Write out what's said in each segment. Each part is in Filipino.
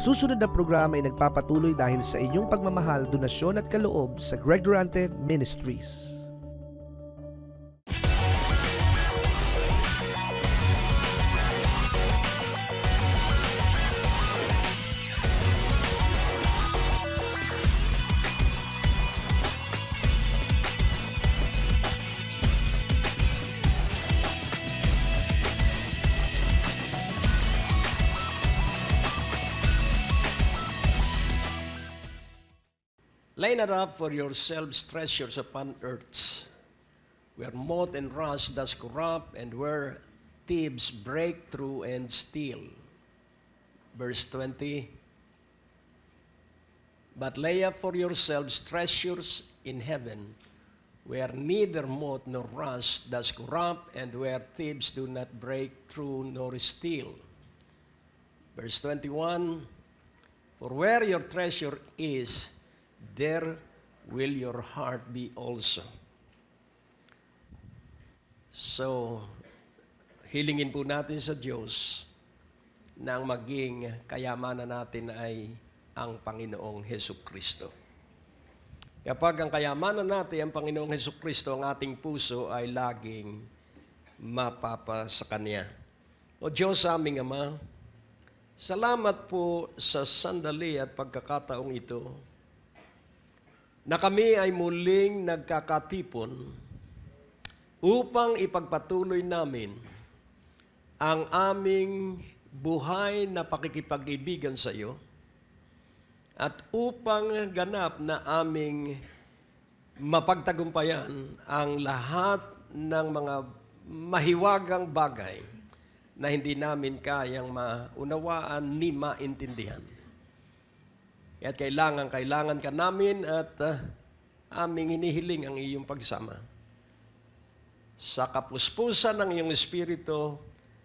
susunod na programa ay nagpapatuloy dahil sa inyong pagmamahal, donasyon at kaloob sa Greg Durante Ministries. Lay not up for yourselves treasures upon earths, where moth and rust does corrupt, and where thieves break through and steal. Verse 20. But lay up for yourselves treasures in heaven, where neither moth nor rust does corrupt, and where thieves do not break through nor steal. Verse 21. For where your treasure is, there will your heart be also. So, hilingin po natin sa Diyos na ang maging kayamanan natin ay ang Panginoong Hesukristo. Kapag ang kayamanan natin ang Panginoong Hesukristo, ang ating puso ay laging mapapa sa Kanya. O Diyos aming Ama, salamat po sa sandali at pagkakataong ito na kami ay muling nagkakatipon upang ipagpatuloy namin ang aming buhay na pakikipag-ibigan sa iyo at upang ganap na aming mapagtagumpayan ang lahat ng mga mahiwagang bagay na hindi namin kayang maunawaan ni maintindihan. At kailangan ka namin at aming hinihiling ang iyong pagsama. Sa kapuspusan ng iyong Espiritu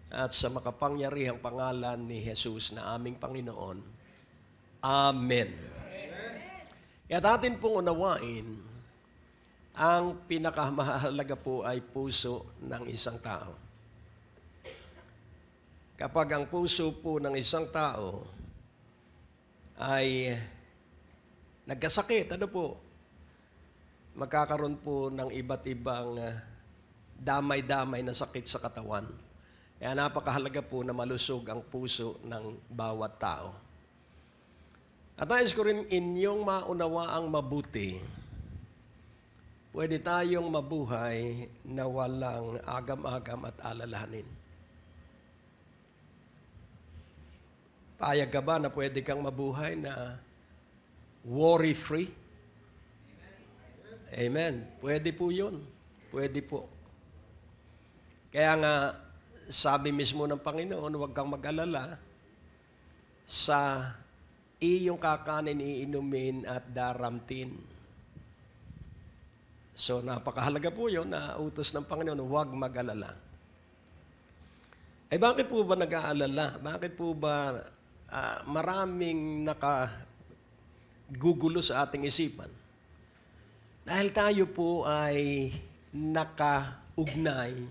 at sa makapangyarihang pangalan ni Jesus na aming Panginoon. Amen. At atin pong unawain, ang pinakamahalaga po ay puso ng isang tao. Kapag ang puso po ng isang tao ay nagkasakit, magkakaroon po ng iba't ibang damay-damay na sakit sa katawan. Kaya napakahalaga po na malusog ang puso ng bawat tao. At nais ko rin inyong maunawaang mabuti. Pwede tayong mabuhay na walang agam-agam at alalahanin. Payag ka ba na pwede kang mabuhay na worry-free? Amen. Pwede po yun. Pwede po. Kaya nga, sabi mismo ng Panginoon, huwag kang mag-alala sa iyong kakanin, iinumin at daramtin. So, napakahalaga po yun na utos ng Panginoon, huwag mag-alala. Bakit po ba nag-aalala? Bakit po ba maraming nakagugulo sa ating isipan? Dahil tayo po ay nakaugnay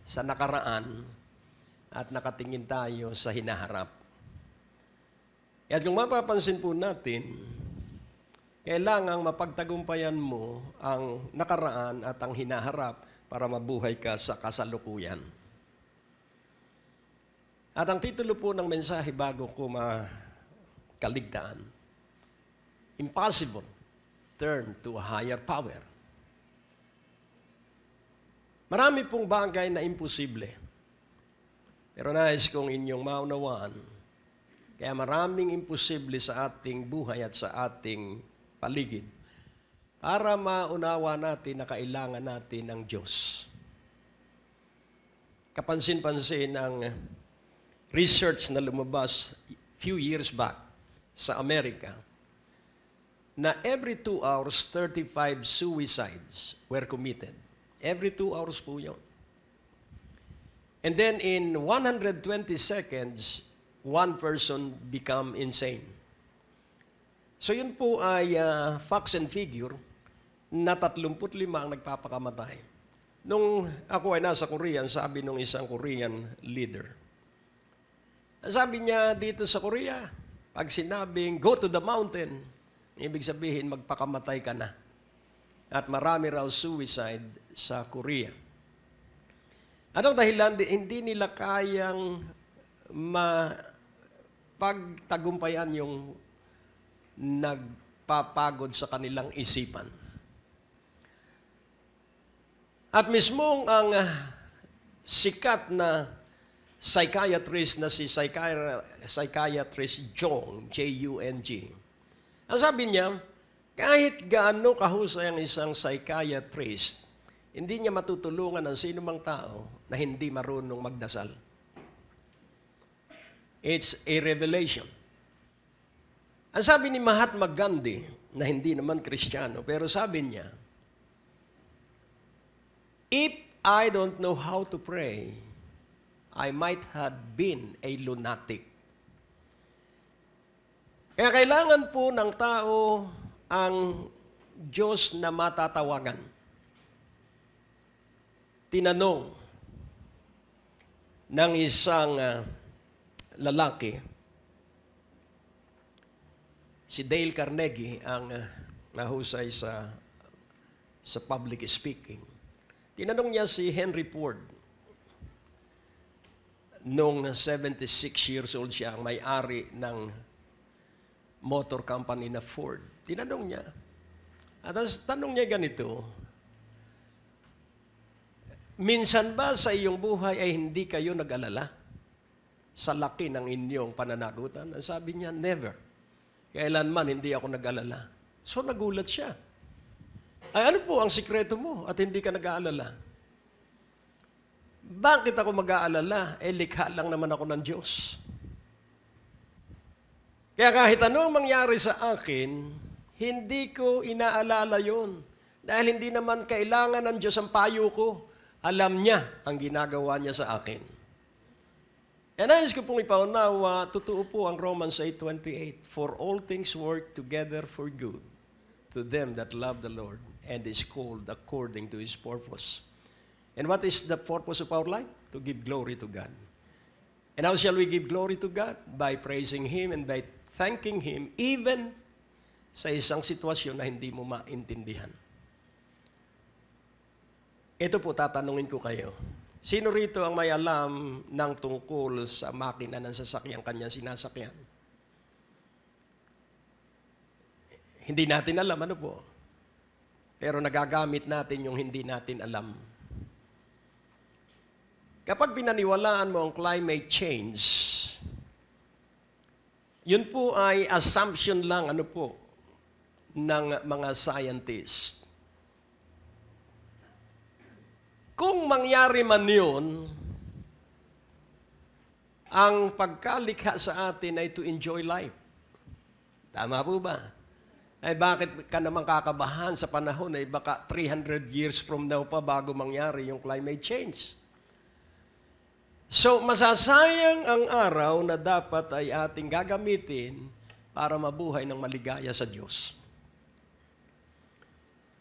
sa nakaraan at nakatingin tayo sa hinaharap. At kung mapapansin po natin, kailangang mapagtagumpayan mo ang nakaraan at ang hinaharap para mabuhay ka sa kasalukuyan. At ang titulo po ng mensahe bago ko makaligtaan, Impossible, Turn to a Higher Power. Marami pong bagay na imposible. Pero nais kong inyong maunawaan, kaya maraming imposible sa ating buhay at sa ating paligid para maunawa natin na kailangan natin ng Diyos. Kapansin-pansin ang research na lumabas few years back sa Amerika na every 2 hours, 35 suicides were committed. Every 2 hours po yun. And then in 120 seconds, one person become insane. So yun po ay facts and figure na 35 ang nagpapakamatay. Nung ako ay nasa Korean, sabi nung isang Korean leader, sabi niya dito sa Korea, Pag sinabing, go to the mountain, ibig sabihin, magpakamatay ka na. At marami raw suicide sa Korea. Anong dahilan? Hindi nila kayang pagtagumpayan yung nagpapagod sa kanilang isipan. At mismong ang sikat na psychiatrist na si psychiatrist Jung, J-U-N-G. Ang sabi niya, kahit gaano kahusay ang isang psychiatrist, hindi niya matutulungan ang sinumang tao na hindi marunong magdasal. It's a revelation. Ang sabi ni Mahatma Gandhi, na hindi naman Kristiyano, pero sabi niya, if I don't know how to pray, I might have been a lunatic. Kaya kailangan po ng tao ang Diyos na matatawagan. Tinanong ng isang lalaki, si Dale Carnegie, ang nahusay sa public speaking. Tinanong niya si Henry Ford. Nung 76 years old siya, ang may-ari ng motor company na Ford. Tinanong niya. At ang tanong niya ganito, minsan ba sa iyong buhay ay hindi kayo nag-alala sa laki ng inyong pananagutan? Ang sabi niya, never. Kailanman hindi ako nag-alala. So nagulat siya. Ay, ano po ang sikreto mo at hindi ka nag-aalala? Bakit ako mag-aalala? Likha lang naman ako ng Diyos. Kaya kahit anong mangyari sa akin, hindi ko inaalala yun. Dahil hindi naman kailangan ng Diyos ang payo ko. Alam niya ang ginagawa niya sa akin. And nais ko pong ipaunawa, totoo po ang Romans 8:28, for all things work together for good to them that love the Lord and is called according to His purpose. And what is the purpose of our life? To give glory to God. And how shall we give glory to God? By praising Him and by thanking Him even sa isang sitwasyon na hindi mo maintindihan. Ito po, tatanungin ko kayo. Sino rito ang may alam ng tungkol sa makina ng sasakyan kanyang sinasakyan? Hindi natin alam, ano po? Pero nagagamit natin yung hindi natin alam. Kapag pinaniwalaan mo ang climate change, yun po ay assumption lang, ano po, ng mga scientists. Kung mangyari man yun, ang pagkalikha sa atin ay to enjoy life. Tama po ba? Ay bakit ka naman kakabahan sa panahon ay baka 300 years from now pa bago mangyari yung climate change? So, masasayang ang araw na dapat ay ating gagamitin para mabuhay ng maligaya sa Diyos.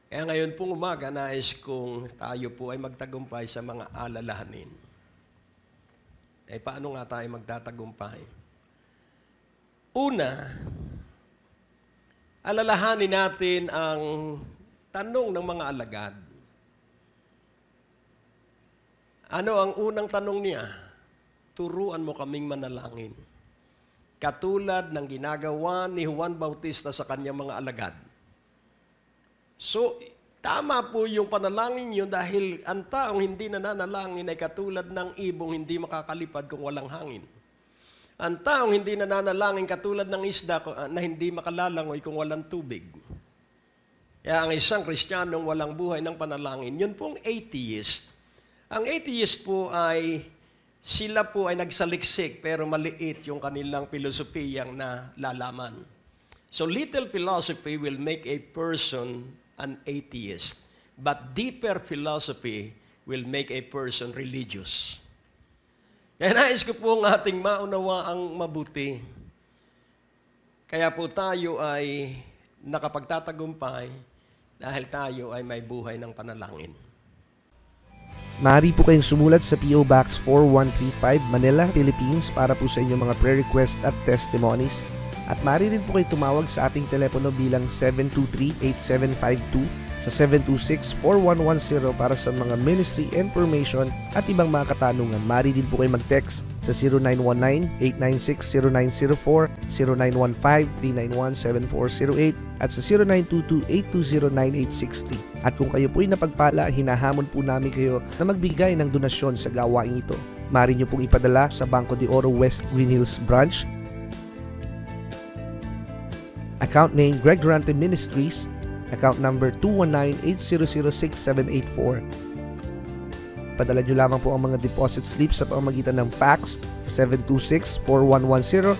Kaya ngayon pong umaga, nais kong tayo po ay magtagumpay sa mga alalahanin. Eh, paano nga tayo magtatagumpay? Una, alalahanin natin ang tanong ng mga alagad. Ano ang unang tanong niya? Turuan mo kaming manalangin. Katulad ng ginagawa ni Juan Bautista sa kanyang mga alagad. So, tama po yung panalangin yun dahil ang taong hindi nananalangin ay katulad ng ibong hindi makakalipad kung walang hangin. Ang taong hindi nananalangin katulad ng isda na hindi makalalangoy kung walang tubig. Kaya ang isang Kristiyanong walang buhay ng panalangin, yun pong atheist. Ang atheist po ay, sila po ay nagsaliksik pero maliit yung kanilang pilosopiyang nalalaman. So little philosophy will make a person an atheist, but deeper philosophy will make a person religious. Kaya nais ko po ang ating maunawa ang mabuti. Kaya po tayo ay nakapagtatagumpay dahil tayo ay may buhay ng panalangin. Maaari po kayong sumulat sa P.O. Box 4135 Manila, Philippines para po sa inyong mga prayer request at testimonies. At maaari rin po kayo tumawag sa ating telepono bilang 723-8752 sa 726-4110 para sa mga ministry information at ibang mga katanungan. Maaari din po kayo mag-text sa 0919-896-0904, 0915-391-7408 at sa 0922-820-9860. At kung kayo po'y napagpala, hinahamon po namin kayo na magbigay ng donasyon sa gawain ito. Maaari nyo pong ipadala sa Banco de Oro West Green Hills Branch, account name Greg Durante Ministries, account number 219-800-6784. Padala nyo lamang po ang mga deposit slips sa pamamagitan ng fax sa 726-4110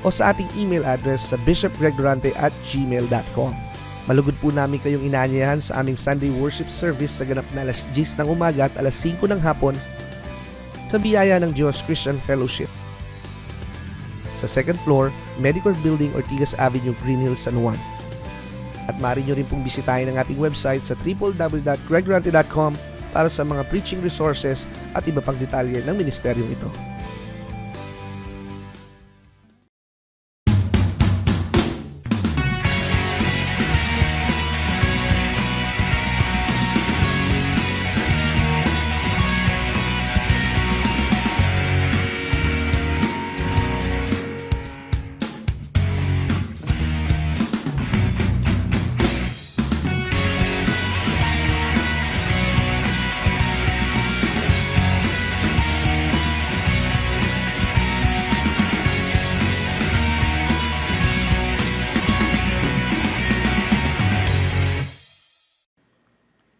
o sa ating email address sa bishopgregdurante@gmail.com. Malugod po namin kayong inaanyayahan sa aming Sunday worship service sa ganap na alas 10 ng umaga at alas 5 ng hapon sa biyaya ng Diyos Christian Fellowship sa second floor, Medicare Building, Ortigas Avenue, Green Hills, San Juan. At maaari nyo rin pong bisitahin ang ating website sa www.gregdurante.com para sa mga preaching resources at iba pang detalye ng ministeryong ito.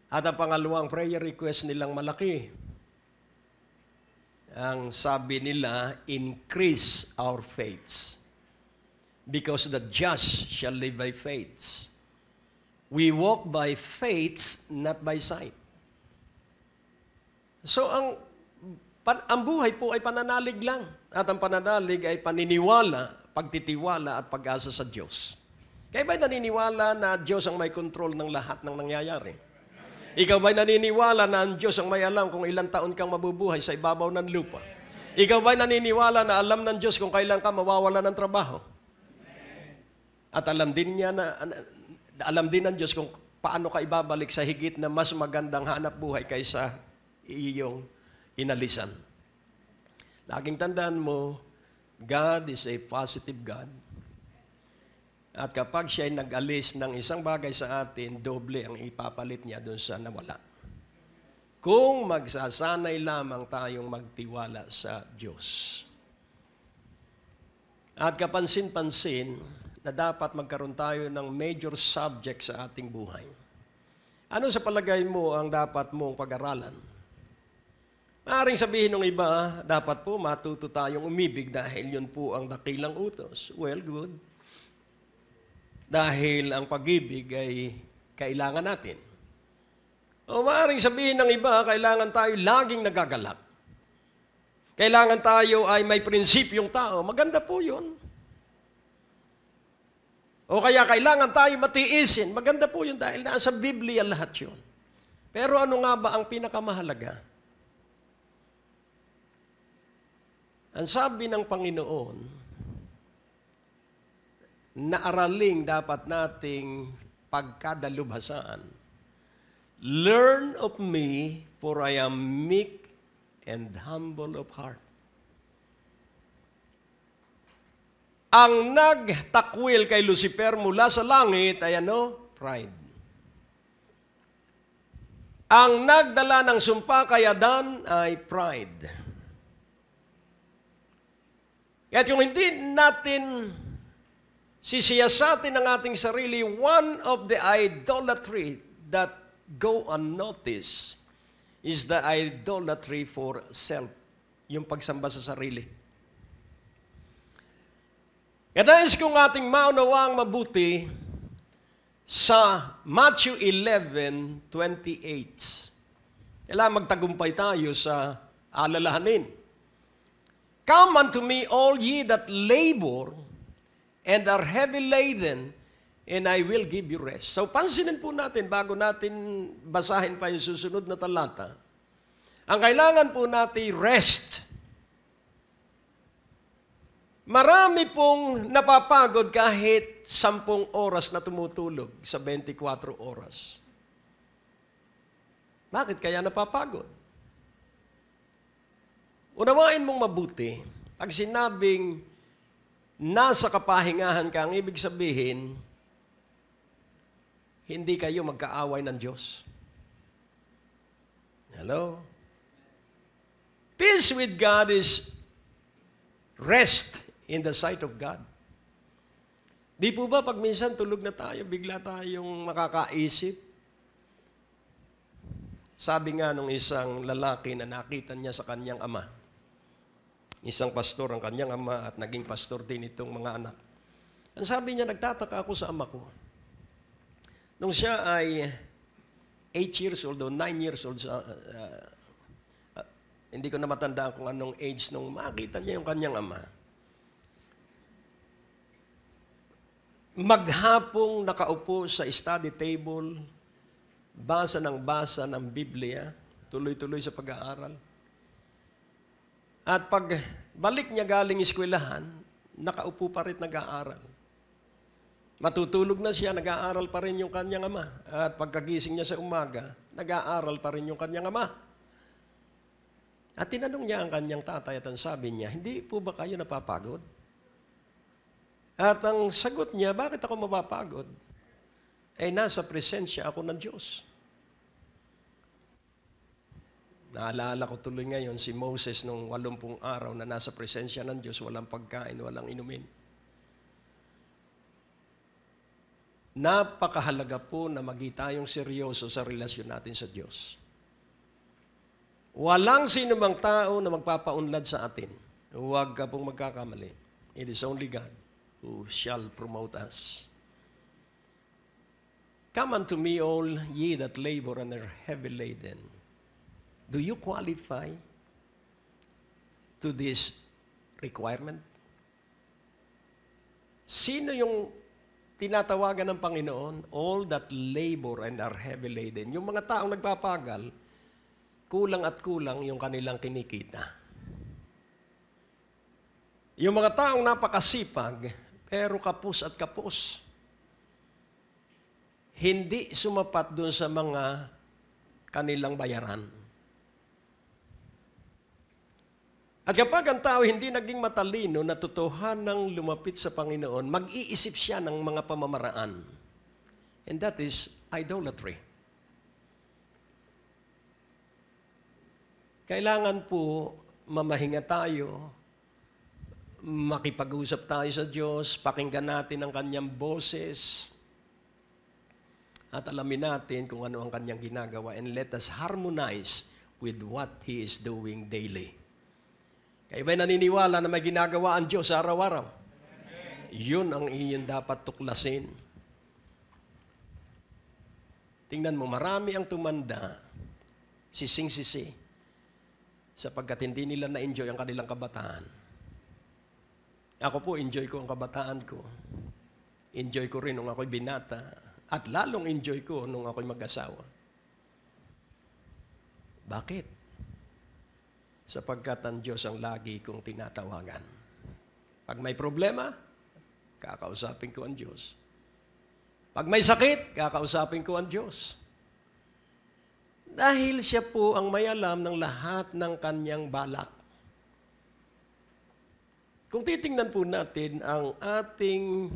At ang pangalawang prayer request nilang malaki. Ang sabi nila, increase our faiths, because the just shall live by faith. We walk by faith, not by sight. So ang buhay po ay pananalig lang. At ang pananalig ay paniniwala, pagtitiwala at pag-asa sa Diyos. Kaya ba'y naniniwala na Diyos ang may control ng lahat ng nangyayari? Ikaw ba'y naniniwala na ang Diyos ang may alam kung ilang taon kang mabubuhay sa ibabaw ng lupa? Ikaw ba'y naniniwala na alam ng Diyos kung kailan ka mawawala ng trabaho? At alam din ng Diyos kung paano ka ibabalik sa higit na mas magandang hanap buhay kaysa iyong inalisan. Laging tandaan mo, God is a positive God. At kapag siya ay nag-alis ng isang bagay sa atin, doble ang ipapalit niya doon sa nawala. Kung magsasanay lamang tayong magtiwala sa Diyos. At kapansin-pansin na dapat magkaroon tayo ng major subject sa ating buhay. Ano sa palagay mo ang dapat mong pag-aralan? Maaaring sabihin ng iba, dapat po matuto tayong umibig dahil yun po ang dakilang utos. Well, good. Dahil ang pag-ibig ay kailangan natin. O maaaring sabihin ng iba, kailangan tayo laging nagagalak. Kailangan tayo ay may prinsipyong tao. Maganda po yun. O kaya kailangan tayo matiisin. Maganda po yun dahil nasa Biblia lahat yun. Pero ano nga ba ang pinakamahalaga? Ang sabi ng Panginoon, na araling dapat nating pagkadalubhasaan. Learn of me, for I am meek and humble of heart. Ang nagtakwil kay Lucifer mula sa langit ay ano? Pride. Ang nagdala ng sumpa kay Adan ay pride. At yung hindi natin sisiyasatin ang ating sarili, one of the idolatry that go unnoticed is the idolatry for self, yung pagsamba sa sarili. At nais kong ating maunawang mabuti sa Matthew 11:28. Kailangan magtagumpay tayo sa alalahanin. Come unto me, all ye that labor and are heavy laden, and I will give you rest. So, pansinin po natin, bago natin basahin pa yung susunod na talata, ang kailangan po natin rest. Marami pong napapagod kahit 10 oras na tumutulog sa 24 oras. Bakit kaya napapagod? Unawain mong mabuti, pag sinabing nasa kapahingahan ka, ang ibig sabihin, hindi kayo magkaaway ng Diyos. Hello? Peace with God is rest in the sight of God. Di po ba pag minsan tulog na tayo, bigla tayong makakaisip? Sabi nga nung isang lalaki na nakita niya sa kanyang ama, isang pastor ang kanyang ama at naging pastor din itong mga anak. Ang sabi niya, nagtataka ako sa ama ko. Nung siya ay 8 years old o 9 years old, hindi ko na matandaan kung anong age nung makita niya yung kanyang ama. Maghapong nakaupo sa study table, basa ng Biblia, tuloy-tuloy sa pag-aaral. At pag balik niya galing eskwelahan, nakaupo pa rin nag-aaral. Matutulog na siya, nag-aaral pa rin yung kanyang ama. At pagkagising niya sa umaga, nag-aaral pa rin yung kanyang ama. At tinanong niya ang kanyang tatay at ang sabi niya, hindi po ba kayo napapagod? At ang sagot niya, bakit ako mapapagod? Eh, nasa presensya ako ng Diyos. Naalala ko tuloy ngayon si Moses nung 80 araw na nasa presensya ng Diyos, walang pagkain, walang inumin. Napakahalaga po na maging tayong seryoso sa relasyon natin sa Diyos. Walang sinumang tao na magpapaunlad sa atin. Huwag ka pong magkakamali. It is only God who shall promote us. Come unto me, all ye that labor and are heavy laden. Do you qualify to this requirement? Sino yung tinatawagan ng Panginoon? All that labor and are heavy laden. Yung mga taong nagpapagal, kulang at kulang yung kanilang kinikita. Yung mga taong napakasipag, pero kapos at kapos. Hindi sumapat doon sa mga kanilang bayaran. At kapag ang tao hindi naging matalino na totohanang lumapit sa Panginoon, mag-iisip siya ng mga pamamaraan. And that is idolatry. Kailangan po mamahinga tayo, makipag-usap tayo sa Diyos, pakinggan natin ang Kanyang boses, at alamin natin kung ano ang Kanyang ginagawa, and let us harmonize with what He is doing daily. Kayo ba'y naniniwala na may ginagawa ang Diyos araw-araw? Yun ang iyon dapat tuklasin. Tingnan mo, marami ang tumanda, sising-sisi, sapagkat hindi nila na-enjoy ang kanilang kabataan. Ako po, enjoy ko ang kabataan ko. Enjoy ko rin nung ako'y binata. At lalong enjoy ko nung ako'y mag-asawa. Bakit? Sapagkat ang Diyos ang lagi kong tinatawagan. Pag may problema, kakausapin ko ang Diyos. Pag may sakit, kakausapin ko ang Diyos. Dahil siya po ang may alam ng lahat ng kanyang balak. Kung titingnan po natin ang ating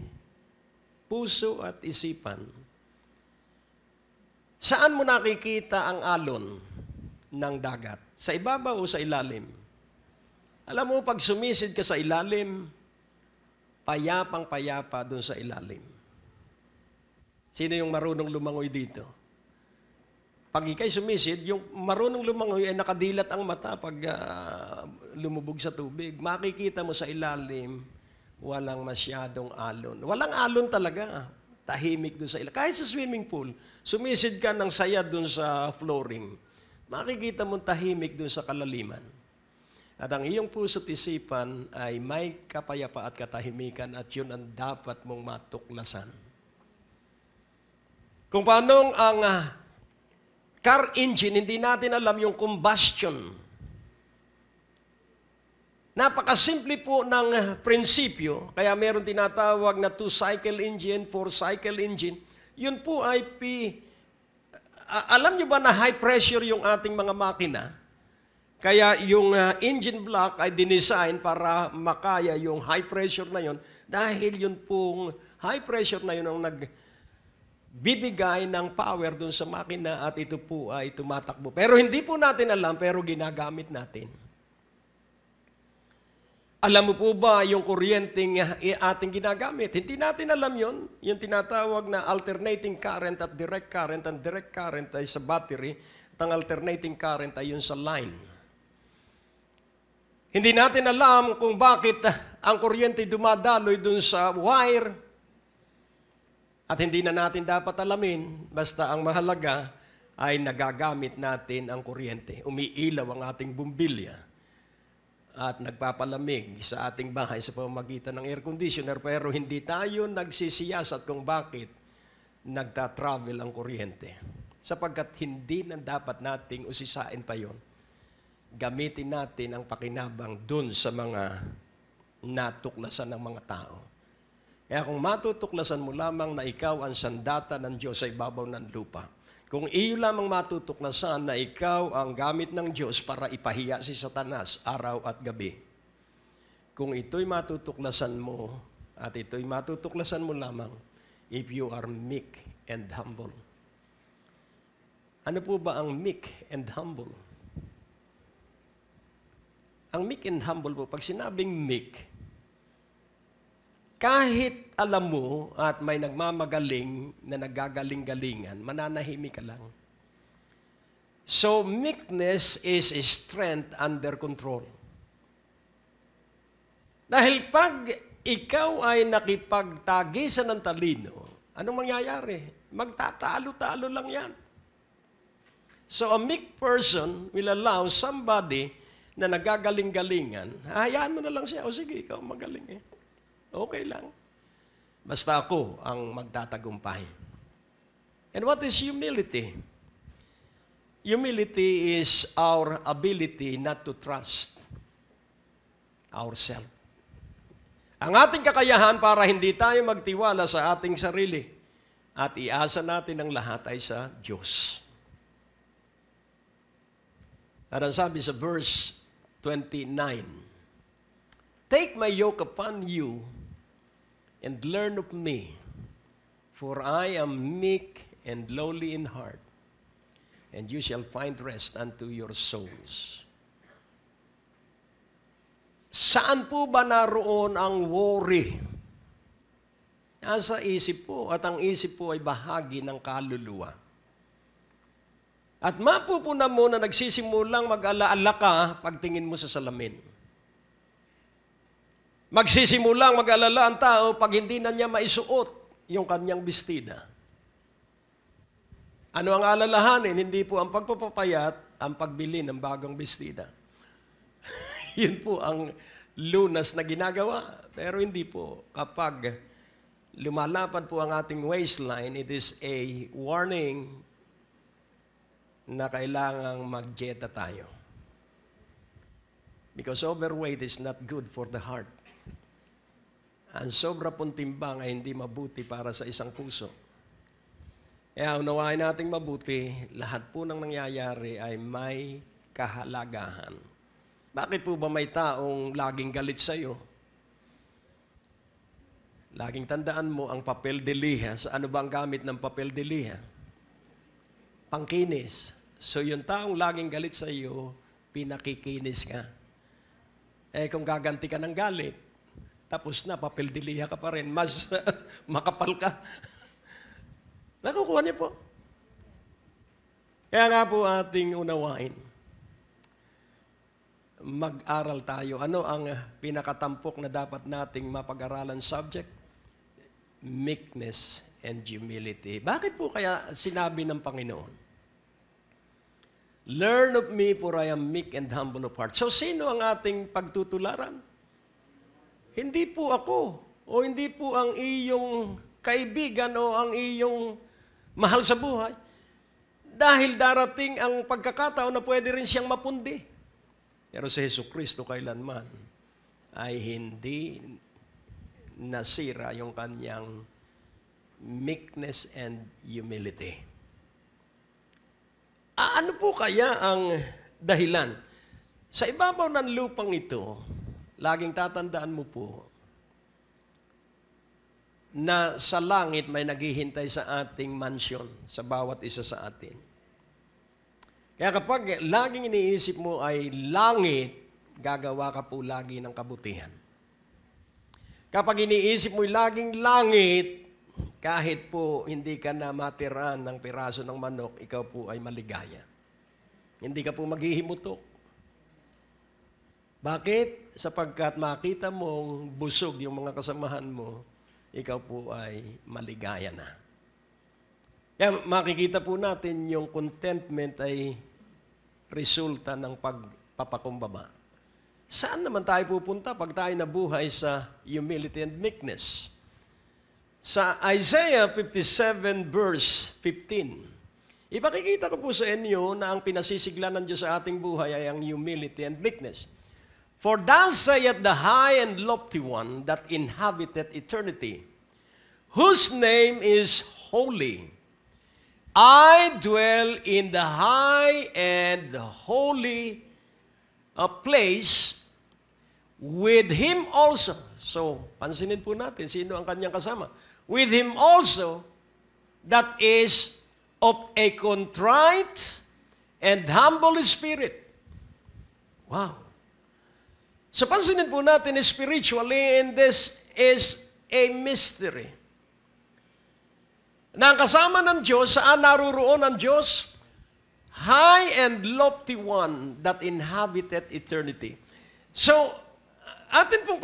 puso at isipan, saan mo nakikita ang alon ng dagat? Sa ibabaw o sa ilalim? Alam mo, pag sumisid ka sa ilalim, payapang-payapa doon sa ilalim. Sino yung marunong lumangoy dito? Pag ikay sumisid, yung marunong lumangoy ay nakadilat ang mata pag lumubog sa tubig. Makikita mo sa ilalim, walang masyadong alon. Walang alon talaga. Tahimik doon sa ilalim. Kahit sa swimming pool, sumisid ka ng saya doon sa flooring. Makikita mo tahimik doon sa kalaliman. At ang iyong puso't isipan ay may kapayapa at katahimikan at yun ang dapat mong matuklasan. Kung paanong ang car engine, hindi natin alam yung combustion. Napakasimple po ng prinsipyo, kaya meron tinatawag na 2-cycle engine, 4-cycle engine. Yun po ay alam nyo ba na high pressure yung ating mga makina? Kaya yung engine block ay dinesign para makaya yung high pressure na yun dahil yun pong high pressure na yun ang nagbibigay ng power dun sa makina at ito po ay tumatakbo. Pero hindi po natin alam, pero ginagamit natin. Alam mo po ba yung kuryenteng ating ginagamit? Hindi natin alam yon. Yung tinatawag na alternating current at direct current. Ang direct current ay sa battery at ang alternating current ay yun sa line. Hindi natin alam kung bakit ang kuryente dumadaloy dun sa wire. At hindi na natin dapat alamin, basta ang mahalaga ay nagagamit natin ang kuryente. Umiilaw ang ating bumbilya at nagpapalamig sa ating bahay sa pamamagitan ng air conditioner, pero hindi tayo nagsisiyasat kung bakit nagta-travel ang kuryente. Sapagkat hindi na dapat nating usisain pa yon. Gamitin natin ang pakinabang dun sa mga natuklasan ng mga tao. Kaya kung matutuklasan mo lamang na ikaw ang sandata ng Diyos sa ibabaw ng lupa, kung iyo lamang matutuklasan na ikaw ang gamit ng Diyos para ipahiya si Satanas araw at gabi, kung ito'y matutuklasan mo at ito'y matutuklasan mo lamang if you are meek and humble. Ano po ba ang meek and humble? Ang meek and humble po, pag sinabing meek, kahit alam mo at may nagmamagaling na nagagaling-galingan, mananahimik ka lang. So, meekness is strength under control. Dahil pag ikaw ay nakipagtagisan ng talino, anong mangyayari? Magtatalo-talo lang yan. So, a meek person will allow somebody na nagagaling-galingan, hayaan mo na lang siya, o sige, ikaw magaling eh. Okay lang. Basta ako ang magtatagumpay. And what is humility? Humility is our ability not to trust ourselves. Ang ating kakayahan para hindi tayo magtiwala sa ating sarili at iasa natin ang lahat ay sa Diyos. At ang sabi sa verse 29, "Take my yoke upon you and learn of me, for I am meek and lowly in heart, and you shall find rest unto your souls." Saan po ba naroon ang worry? Nasa isip po, at ang isip po ay bahagi ng kaluluwa. At mapupunan mo na nagsisimulang mag-alaala ka pagtingin mo sa salamin. Magsisimulang mag-alala ang tao pag hindi na niya maisuot yung kanyang bestida. Ano ang alalahanin? Hindi po ang pagpapapayat, ang pagbili ng bagong bestida. Yun po ang lunas na ginagawa. Pero hindi po. Kapag lumalapad po ang ating waistline, it is a warning na kailangang mag-dieta tayo. Because overweight is not good for the heart. Ang sobra pong timbang ay hindi mabuti para sa isang puso. Kaya unawain nating mabuti, lahat po ng nangyayari ay may kahalagahan. Bakit po ba may taong laging galit sa iyo? Laging tandaan mo ang papel de liha. Sa ano ba ang gamit ng papel de liha? Pangkinis. So yung taong laging galit sa iyo, pinakikinis ka. Kung gaganti ka ng galit, tapos na, papel de liha ka pa rin, mas makapal ka. Nakukuha niyo po. Kaya nga po ating unawain. Mag-aral tayo. Ano ang pinakatampok na dapat nating mapag-aralan subject? Meekness and humility. Bakit po kaya sinabi ng Panginoon? Learn of me for I am meek and humble of heart. So sino ang ating pagtutularan? Hindi po ako, o hindi po ang iyong kaibigan o ang iyong mahal sa buhay. Dahil darating ang pagkakataon na pwede rin siyang mapundi. Pero si Jesucristo kailanman ay hindi nasira yung kanyang meekness and humility. Ano po kaya ang dahilan? Sa ibabaw ng lupang ito, laging tatandaan mo po na sa langit may naghihintay sa ating mansyon, sa bawat isa sa atin. Kaya kapag laging iniisip mo ay langit, gagawa ka po lagi ng kabutihan. Kapag iniisip mo laging langit, kahit po hindi ka na matiran ng piraso ng manok, ikaw po ay maligaya. Hindi ka po maghihimutok. Bakit? Sapagkat makita mong busog yung mga kasamahan mo, ikaw po ay maligaya na. Kaya makikita po natin yung contentment ay resulta ng pagpapakumbaba. Saan naman tayo pupunta pag tayo nabuhay sa humility and meekness? Sa Isaiah 57 verse 15, ipakikita ko po sa inyo na ang pinasisigla ng Diyos sa ating buhay ay ang humility and meekness. For thus saith the high and lofty one that inhabiteth eternity, whose name is holy. I dwell in the high and holy place with him also. So, pansinin po natin, sino ang kanyang kasama? With him also that is of a contrite and humble spirit. Wow. So, pansinin po natin spiritually, and this is a mystery. Na ang kasama ng Diyos, saan naruroon ang Diyos? High and lofty one that inhabited eternity. So, atin pong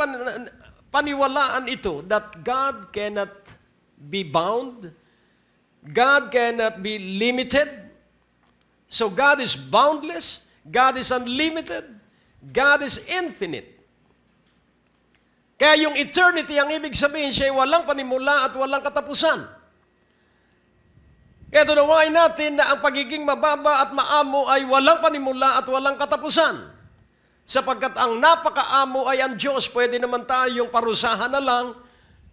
paniwalaan ito that God cannot be bound, God cannot be limited. So, God is boundless, God is unlimited, God is infinite. Kaya yung eternity, ang ibig sabihin siya ay walang panimula at walang katapusan. Kaya tunawain natin na ang pagiging mababa at maamo ay walang panimula at walang katapusan. Sapagkat ang napakaamo ay ang Diyos, pwede naman tayong parusahan na lang,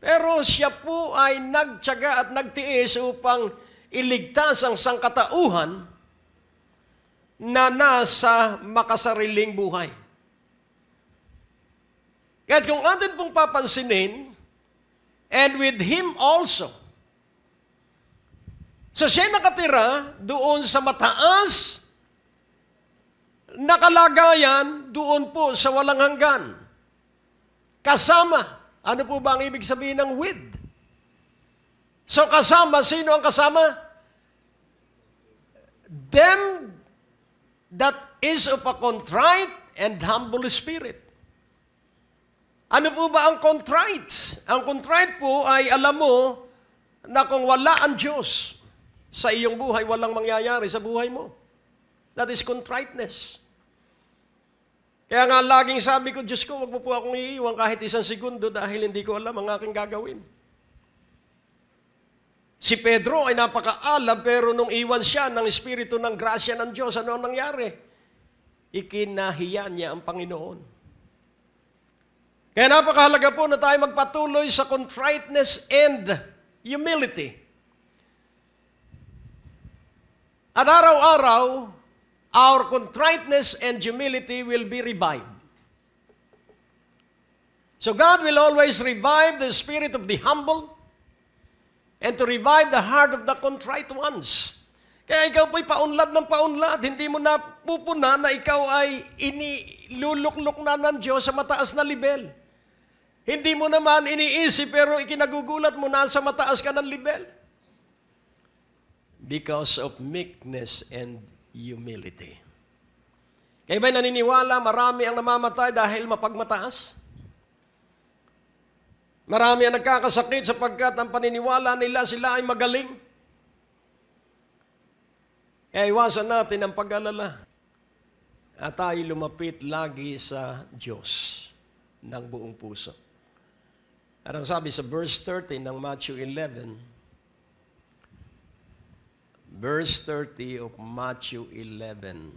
pero siya po ay nagtiyaga at nagtiis upang iligtas ang sangkatauhan na nasa makasariling buhay. Kaya kung atin pong papansinin, and with him also, so siya nakatira doon sa mataas na kalagayan, doon po sa walang hanggan. Kasama. Ano po ba ang ibig sabihin ng with? So kasama, sino ang kasama? Them that is of a contrite and humble spirit. Ano po ba ang contrite? Ang contrite po ay alam mo na kung wala ang Diyos sa iyong buhay, walang mangyayari sa buhay mo. That is contriteness. Kaya nga laging sabi ko, Diyos ko, wag mo po akong iiwan kahit isang segundo dahil hindi ko alam ang aking gagawin. Si Pedro ay napakaalam pero nung iwan siya ng Espiritu ng grasya ng Diyos, ano ang nangyari? Ikinahiya niya ang Panginoon. Kaya napakahalaga po na tayo magpatuloy sa contriteness and humility. At araw-araw, our contriteness and humility will be revived. So God will always revive the spirit of the humble and to revive the heart of the contrite ones. Kaya ikaw po'y paunlad ng paunlad. Hindi mo na pupuna na ikaw ay iniluluklok na ng Diyos sa mataas na level. Hindi mo naman iniisip pero ikinagugulat mo na sa mataas ka ng level. Because of meekness and humility. Kaya ba'y naniniwala marami ang namamatay dahil mapagmataas? Marami ang nagkakasakit sapagkat ang paniniwala nila sila ay magaling. Kaya iwasan natin ang pag-alala. At tayo lumapit lagi sa Diyos ng buong puso. At ang sabi sa verse 13 ng Matthew 11, verse 30 of Matthew 11,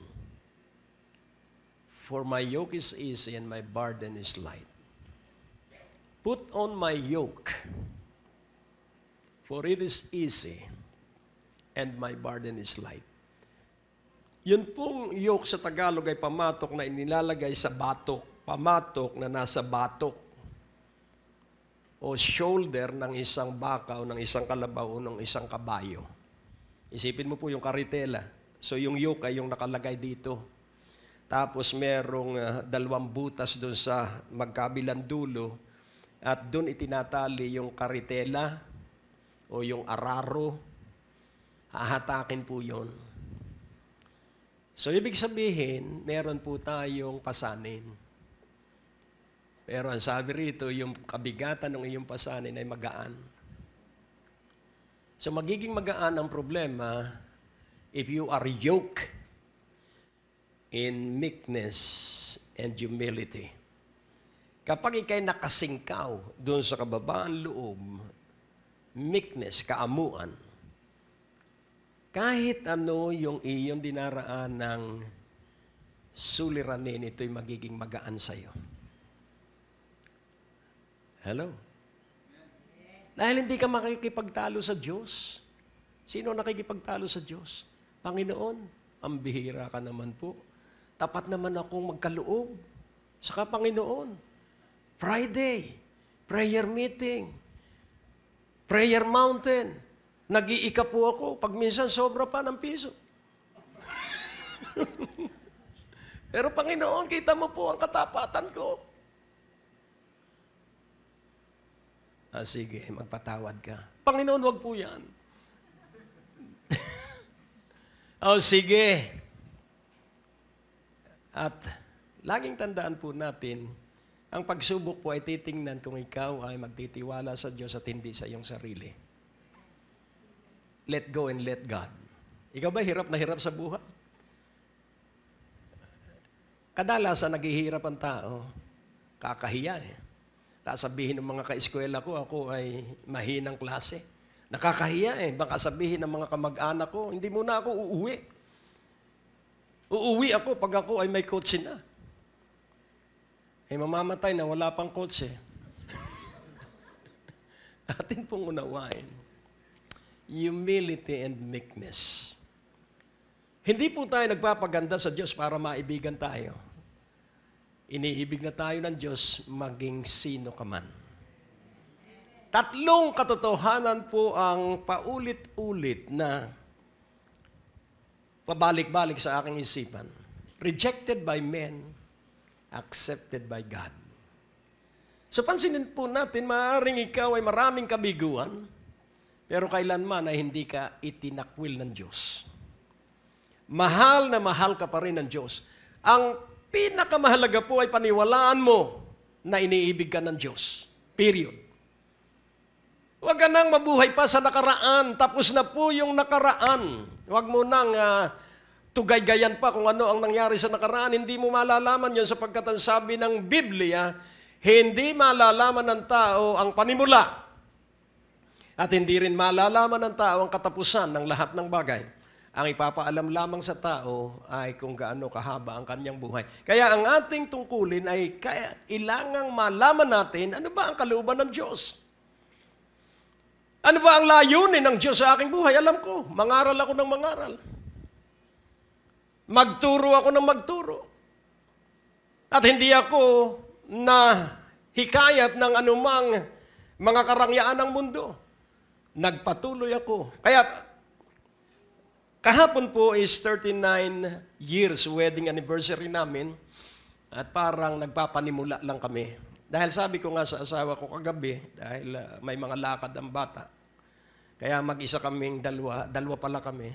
for my yoke is easy and my burden is light. Put on my yoke, for it is easy, and my burden is light. Yun pong yoke sa Tagalog ay pamatok na inilalagay sa batok. Pamatok na nasa batok o shoulder ng isang baka o ng isang kalabaw o ng isang kabayo. Isipin mo po yung karitela. So yung yoke ay yung nakalagay dito. Tapos merong 2 butas doon sa magkabilang dulo at doon itinatali yung karitela o yung araro. Hahatakin po yun. So, ibig sabihin, meron po tayong pasanin. Pero ang sabi rito, yung kabigatan ng iyong pasanin ay magaan. So, magiging magaan ang problema if you are yoked in meekness and humility. Kapag ikay nakasingkaw doon sa kababaan loob, meekness, kaamuan, kahit ano yung iyong dinaraan ng suliranin, ito'y magiging magaan sa'yo. Hello? Dahil hindi ka makikipagtalo sa Diyos. Sino nakikipagtalo sa Diyos? Panginoon, ang bihira ka naman po. Tapat naman akong magkaloob. Saka Panginoon, Friday, prayer meeting, prayer mountain, nag-iika po ako. Pag minsan, sobra pa ng piso. Pero Panginoon, kita mo po ang katapatan ko. Sige, magpatawad ka. Panginoon, wag po yan. Sige. At laging tandaan po natin, ang pagsubok po ay titingnan kung ikaw ay magtitiwala sa Diyos at hindi sa iyong sarili. Let go and let God. Ikaw ba hirap na hirap sa buhay? Kadalasan naghihirap ang tao, kakahiya eh. Sabihin ng mga ka-eskwela ko, ako ay mahinang klase. Nakakahiya eh. Baka sabihin ng mga kamag-anak ko, hindi muna ako uuwi. Uuwi ako pag ako ay may kotse na. Mamamatay na wala pang kotse. Atin pong unawain. Humility and meekness. Hindi po tayo nagpapaganda sa Diyos para maibigan tayo. Iniibig na tayo ng Diyos maging sino ka man. 3 katotohanan po ang paulit-ulit na pabalik-balik sa aking isipan. Rejected by men, accepted by God. So pansinin po natin, maaaring ikaw ay maraming kabiguan, pero kailanman ay hindi ka itinakwil ng Diyos. Mahal na mahal ka pa rin ng Diyos. Ang pinakamahalaga po ay paniwalaan mo na iniibig ka ng Diyos. Period. Huwag ka nang mabuhay pa sa nakaraan. Tapos na po yung nakaraan. Huwag mo nang tugay-gayan pa kung ano ang nangyari sa nakaraan. Hindi mo malalaman yun sapagkat ang sabi ng Biblia, hindi malalaman ng tao ang panimula. At hindi rin malalaman ng tao ang katapusan ng lahat ng bagay. Ang ipapaalam lamang sa tao ay kung gaano kahaba ang kanyang buhay. Kaya ang ating tungkulin ay kailangang malaman natin ano ba ang kalooban ng Diyos. Ano ba ang layunin ng Diyos sa aking buhay? Alam ko, mangaral ako ng mangaral. Magturo ako ng magturo. At hindi ako na hikayat ng anumang mga karangyaan ng mundo. Nagpatuloy ako. Kaya, kahapon po is 39 years wedding anniversary namin at parang nagpapanimula lang kami. Dahil sabi ko nga sa asawa ko kagabi, dahil may mga lakad ang bata, kaya mag-isa kaming dalawa pala kami.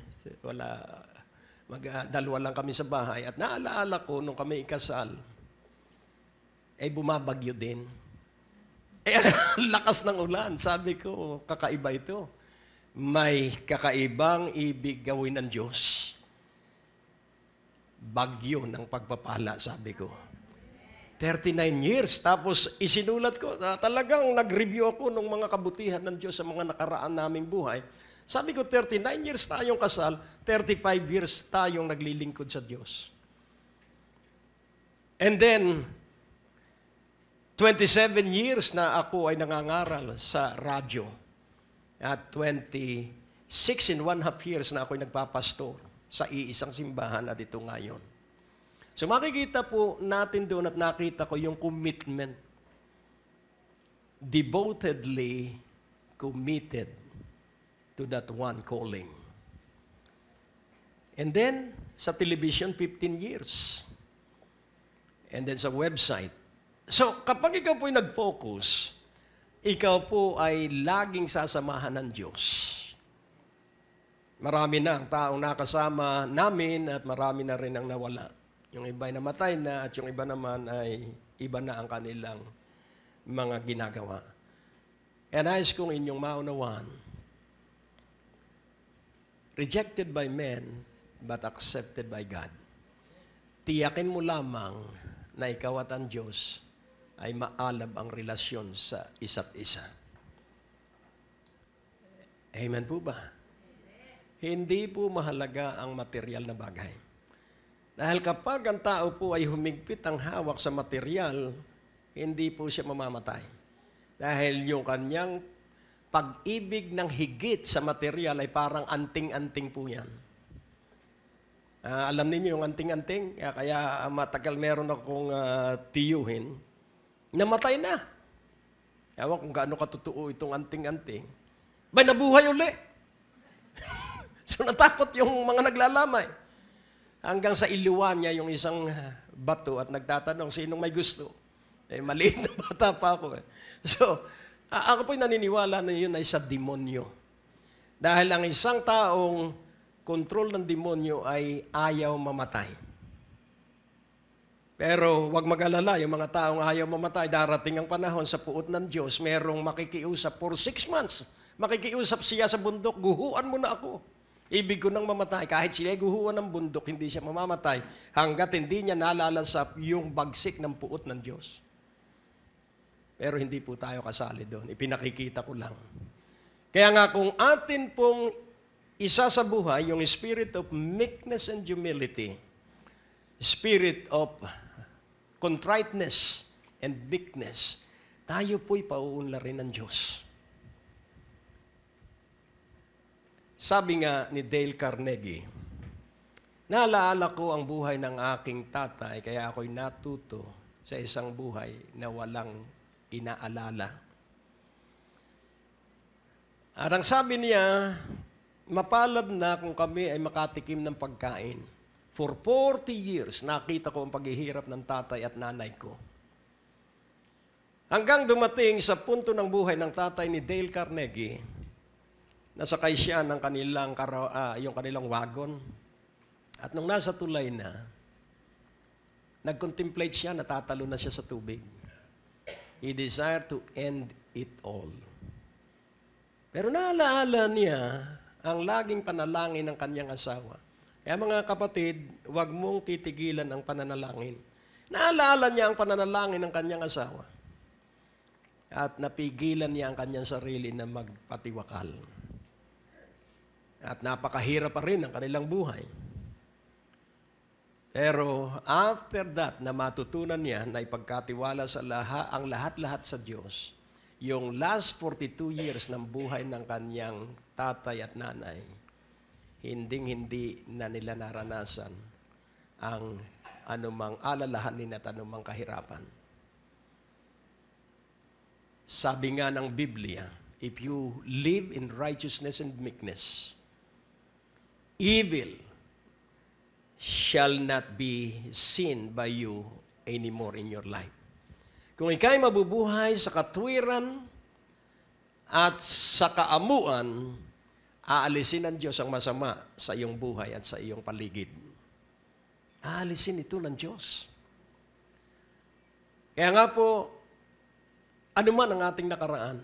Dalawa lang kami sa bahay. At naalaala ko nung kami ikasal, bumabagyo din. Lakas ng ulan. Sabi ko, kakaiba ito. May kakaibang ibig gawin ng Diyos. Bagyo ng pagpapala, sabi ko. 39 years. Tapos isinulat ko, talagang nag-review ako ng mga kabutihan ng Diyos sa mga nakaraan naming buhay. Sabi ko, 39 years tayong kasal, 35 years tayong naglilingkod sa Diyos. And then, 27 years na ako ay nangangaral sa radyo. At 26.5 years na ako ay nagpapastor sa iisang simbahan at ito ngayon. So makikita po natin doon at nakita ko yung commitment. Devotedly committed to that one calling. And then, sa television, 15 years. And then sa website. So, kapag ikaw po'y nag-focus, ikaw po ay laging sasamahan ng Diyos. Marami na ang taong nakasama namin at marami na rin ang nawala. Yung iba ay namatay na at yung iba naman ay iba na ang kanilang mga ginagawa. And nais kong inyong maunawaan, rejected by men, but accepted by God. Tiyakin mo lamang na ikaw at ang Diyos ay maalab ang relasyon sa isa't isa. Amen po ba? Hindi po mahalaga ang material na bagay. Dahil kapag ang tao po ay humigpit ang hawak sa material, hindi po siya mamamatay. Dahil yung kanyang pag-ibig ng higit sa material ay parang anting-anting po yan. Alam niyo yung anting-anting? Kaya matagal meron akong tiyuhin. Namatay na. Ewan kung gaano katotoo itong anting-anting. Bay, nabuhay uli. So natakot yung mga naglalamay. Hanggang sa iliwan niya yung isang bato at nagtatanong, sinong may gusto? Maliit na bata pa ako. So, ako po'y naniniwala na yun ay sa demonyo. Dahil ang isang taong kontrol ng demonyo ay ayaw mamatay. Pero huwag mag-alala, yung mga taong ayaw mamatay, darating ang panahon sa puot ng Diyos, merong makikiusap for 6 months. Makikiusap siya sa bundok, guhuan mo na ako. Ibig ko nang mamatay. Kahit siya guhuan ng bundok, hindi siya mamamatay hanggat hindi niya nalalasap yung bagsik ng puot ng Diyos. Pero hindi po tayo kasali doon. Ipinakikita ko lang. Kaya nga kung atin pong isa sa buhay, yung spirit of meekness and humility, spirit of contriteness and meekness, tayo po'y pauunlarin ng Diyos. Sabi nga ni Dale Carnegie, naalaala ko ang buhay ng aking tatay, kaya ako'y natuto sa isang buhay na walang inaalala. At ang sabi niya, mapalad na kung kami ay makatikim ng pagkain. For 40 years, nakita ko ang paghihirap ng tatay at nanay ko. Hanggang dumating sa punto ng buhay ng tatay ni Dale Carnegie, nasakay siya ng yung kanilang wagon. At nung nasa tulay na, nag-contemplate siya, natatalo na siya sa tubig. He desired to end it all. Pero naalaala niya ang laging panalangin ng kanyang asawa. Kaya mga kapatid, huwag mong titigilan ang pananalangin. Naalaala niya ang pananalangin ng kanyang asawa. At napigilan niya ang kanyang sarili na magpatiwakal. At napakahirap pa rin ang kanilang buhay. Pero after that, na matutunan niya na ipagkatiwala sa ang lahat-lahat sa Diyos, yung last 42 years ng buhay ng kanyang tatay at nanay, hinding-hindi na nila naranasan ang anumang alalahanin at anumang kahirapan. Sabi nga ng Biblia, if you live in righteousness and meekness, evil shall not be seen by you anymore in your life. Kung ikaw'y mabubuhay sa katwiran at sa kaamuan, aalisin ng Diyos ang masama sa iyong buhay at sa iyong paligid. Aalisin ito ng Diyos. Kaya nga po, anuman ang ating nakaraan,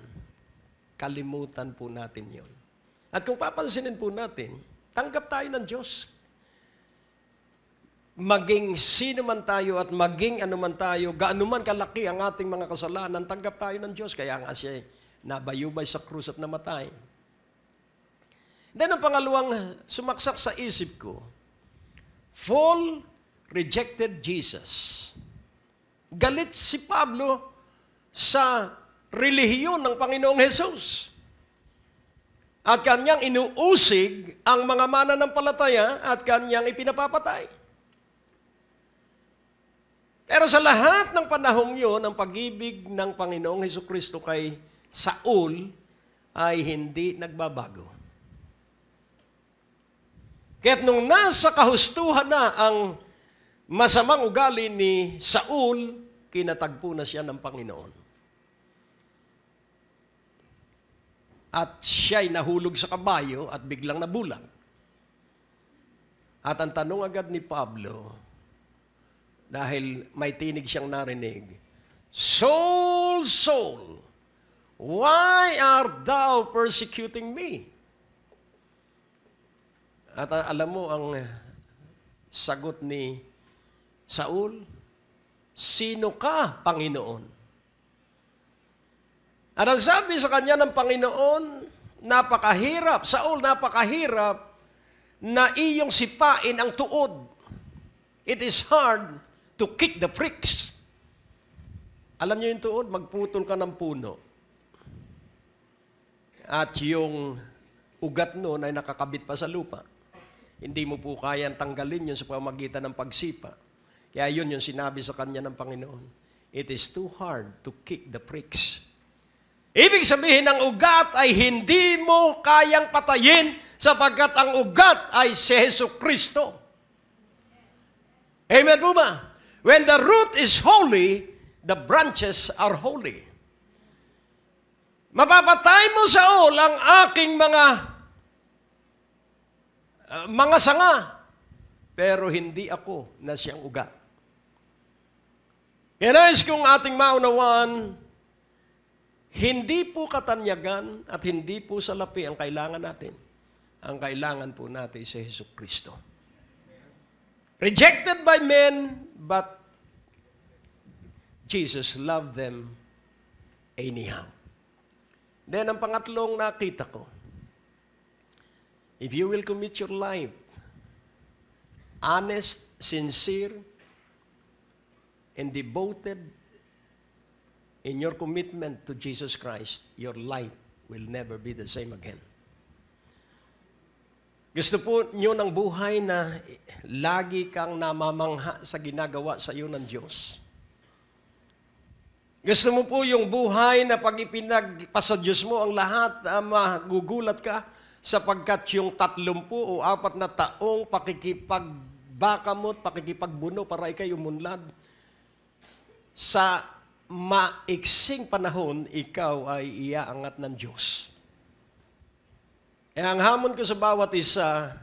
kalimutan po natin yon. At kung papansinin po natin, tanggap tayo ng Diyos. Maging sino man tayo at maging ano man tayo, gaano man kalaki ang ating mga kasalanan, tanggap tayo ng Diyos. Kaya nga siya nabayubay sa krus at namatay. Then ang pangalawang sumaksak sa isip ko, Paul rejected Jesus. Galit si Pablo sa relihiyon ng Panginoong Hesus. At kanyang inuusig ang mga mananampalataya at kanyang ipinapapatay. Pero sa lahat ng panahong yun, ang pag-ibig ng Panginoong Hesukristo kay Saul ay hindi nagbabago. Kaya't nung nasa kahustuhan na ang masamang ugali ni Saul, kinatagpo na siya ng Panginoon. At siya'y nahulog sa kabayo at biglang nabulag. At ang tanong agad ni Pablo, dahil may tinig siyang narinig, Saul, Saul, why art thou persecuting me? At alam mo ang sagot ni Saul, sino ka, Panginoon? At ang sabi sa kanya ng Panginoon, napakahirap, Saul, napakahirap na iyong sipain ang tuod. It is hard to kick the pricks. Alam niyo yung tuod, magputol ka ng puno. At yung ugat noon ay nakakabit pa sa lupa. Hindi mo po kayang tanggalin yun sa pamamagitan ng pagsipa. Kaya yun yung sinabi sa kanya ng Panginoon. It is too hard to kick the pricks. Ibig sabihin, ang ugat ay hindi mo kayang patayin sapagkat ang ugat ay si Jesucristo. Amen po ba? When the root is holy, the branches are holy. Mapapatay mo, Saul, ang aking mga sanga, pero hindi ako na siyang ugat. Kaya nais kong ating maunawaan, hindi po katanyagan at hindi po salapi ang kailangan natin. Ang kailangan po natin si Jesucristo. Rejected by men, but Jesus loved them anyhow. Then, ang pangatlong nakita ko, if you will commit your life, honest, sincere, and devoted in your commitment to Jesus Christ, your life will never be the same again. Gusto po nyo ng buhay na lagi kang namamangha sa ginagawa sa iyo ng Diyos. Gusto mo po yung buhay na pag ipinagpasa Diyos mo ang lahat, magugulat ka sapagkat yung 30 o 4 na taong pakikipagbaka mo at pakikipagbuno para ikay umunlad, sa maiksing panahon, ikaw ay iaangat ng Diyos. Ang hamon ko sa bawat isa,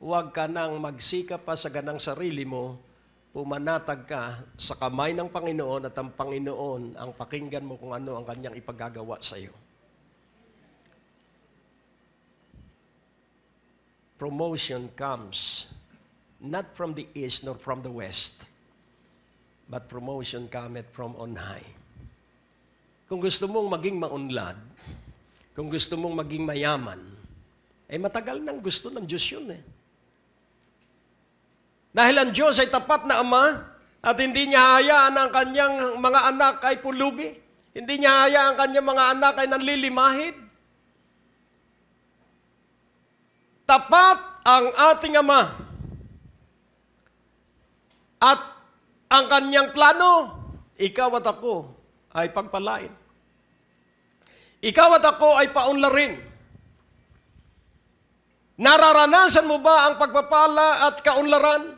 huwag ka nang magsikap pa sa ganang sarili mo, pumanatag ka sa kamay ng Panginoon at ang Panginoon ang pakinggan mo kung ano ang kanyang ipagagawa sa iyo. Promotion comes not from the east nor from the west, but promotion cometh from on high. Kung gusto mong maging maunlad, kung gusto mong maging mayaman, ay matagal nang gusto ng Diyos yun eh. Dahil ang Diyos ay tapat na Ama at hindi niya hayaan ang kanyang mga anak ay pulubi. Hindi niya hayaan ang kanyang mga anak ay nanlilimahid. Tapat ang ating Ama at ang kanyang plano, ikaw at ako ay pagpalain. Ikaw at ako ay paunlarin. Nararanasan mo ba ang pagpapala at kaunlaran?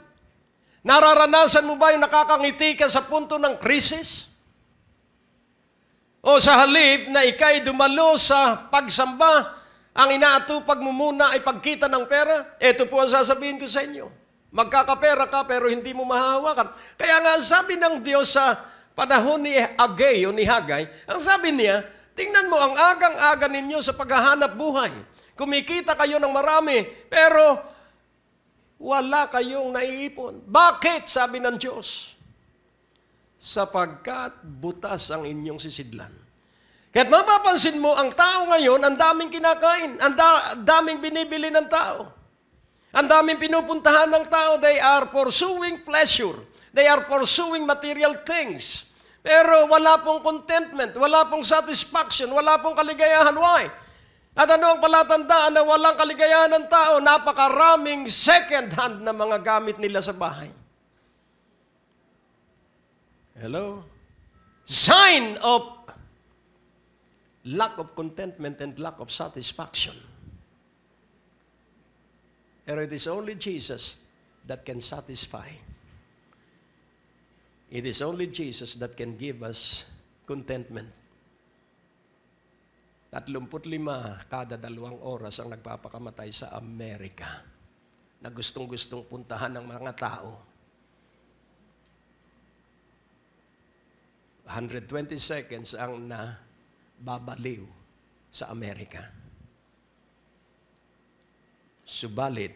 Nararanasan mo ba yung nakakangiti ka sa punto ng krisis? O sa halip na ikay dumalo sa pagsamba, ang inaatupag mo muna ay pagkita ng pera? Ito po ang sasabihin ko sa inyo. Magkakapera ka pero hindi mo mahahawakan. Kaya nga sabi ng Diyos sa panahon ni Agay o ni Hagay, ang sabi niya, tingnan mo ang agang-aga ninyo sa paghahanap buhay. Kumikita kayo ng marami, pero wala kayong naiipon. Bakit? Sabi ng Diyos. Sapagkat butas ang inyong sisidlan. Kaya't mapapansin mo, ang tao ngayon, ang daming kinakain, ang daming binibili ng tao. Ang daming pinupuntahan ng tao, they are pursuing pleasure. They are pursuing material things. Pero wala pong contentment, wala pong satisfaction, wala pong kaligayahan. Why? At ano ang palatandaan na walang kaligayahan ng tao? Napakaraming second-hand na mga gamit nila sa bahay. Hello? Sign of lack of contentment and lack of satisfaction. Pero it is only Jesus that can satisfy. It is only Jesus that can give us contentment. 35 kada 2 oras ang nagpapakamatay sa Amerika na gustong-gustong puntahan ng mga tao. 120 seconds ang nababaliw sa Amerika. Subalit,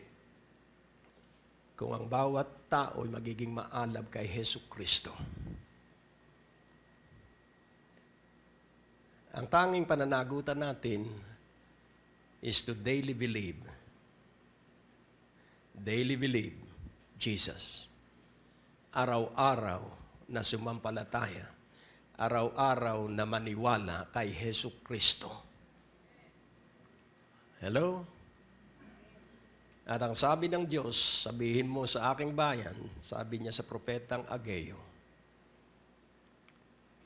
kung ang bawat tao ay magiging maalab kay Jesucristo, ang tanging pananagutan natin is to daily believe Jesus. Araw-araw na sumampalataya, araw-araw na maniwala kay Jesucristo. Hello? At ang sabi ng Diyos, sabihin mo sa aking bayan, sabi niya sa propetang Ageo,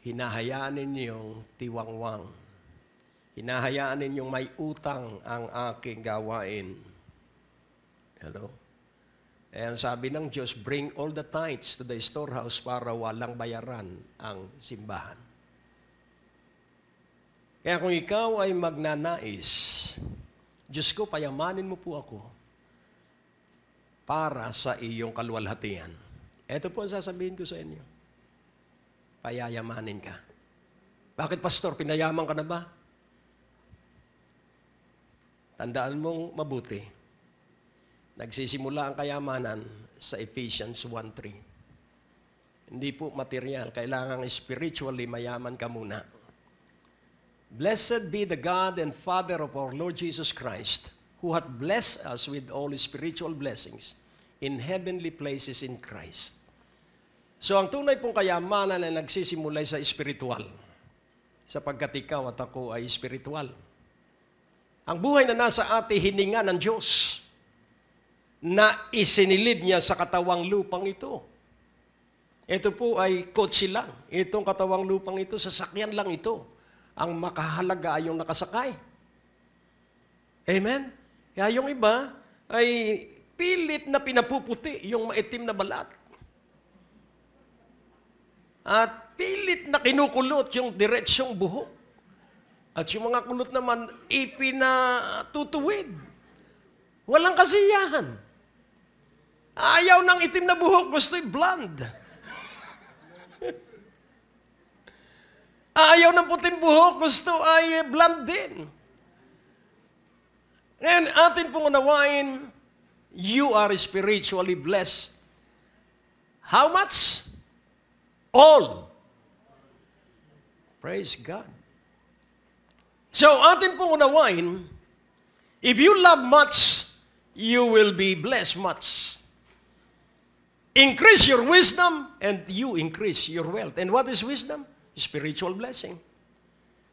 hinahayaan ninyong tiwangwang. Hinahayaan ninyong may utang ang aking gawain. Hello? Eh, ang sabi ng Diyos, bring all the tithes to the storehouse para walang bayaran ang simbahan. Kaya kung ikaw ay magnanais, Diyos ko, payamanin mo po ako para sa iyong kaluwalhatian. Ito po ang sasabihin ko sa inyo. Payayamanin ka. Bakit, Pastor? Pinayaman ka na ba? Tandaan mong mabuti. Nagsisimula ang kayamanan sa Ephesians 1:3. Hindi po material. Kailangan spiritually mayaman ka muna. Blessed be the God and Father of our Lord Jesus Christ, who hath blessed us with all spiritual blessings in heavenly places in Christ. So, ang tunay pong kayamanan ay nagsisimulay sa espiritual. Sapagkat ikaw at ako ay espiritual. Ang buhay na nasa ati, hininga ng Diyos na isinilid niya sa katawang lupang ito. Ito po ay kotse lang. Itong katawang lupang ito, sasakyan lang ito. Ang makahalaga ay yung nakasakay. Amen? Kaya yung iba ay pilit na pinapuputi yung maitim na balat. At pilit na kinukulot yung diretsyong buhok. At yung mga kulot naman, ipinatutuwid. Walang kasiyahan. Ayaw ng itim na buhok, gusto'y blonde. Ayaw ng puting buhok, gusto ay blonde din. Ngayon, atin pong unawain, you are spiritually blessed. How much? All. Praise God. So, atin pong unawain, if you love much, you will be blessed much. Increase your wisdom, and you increase your wealth. And what is wisdom? Spiritual blessing.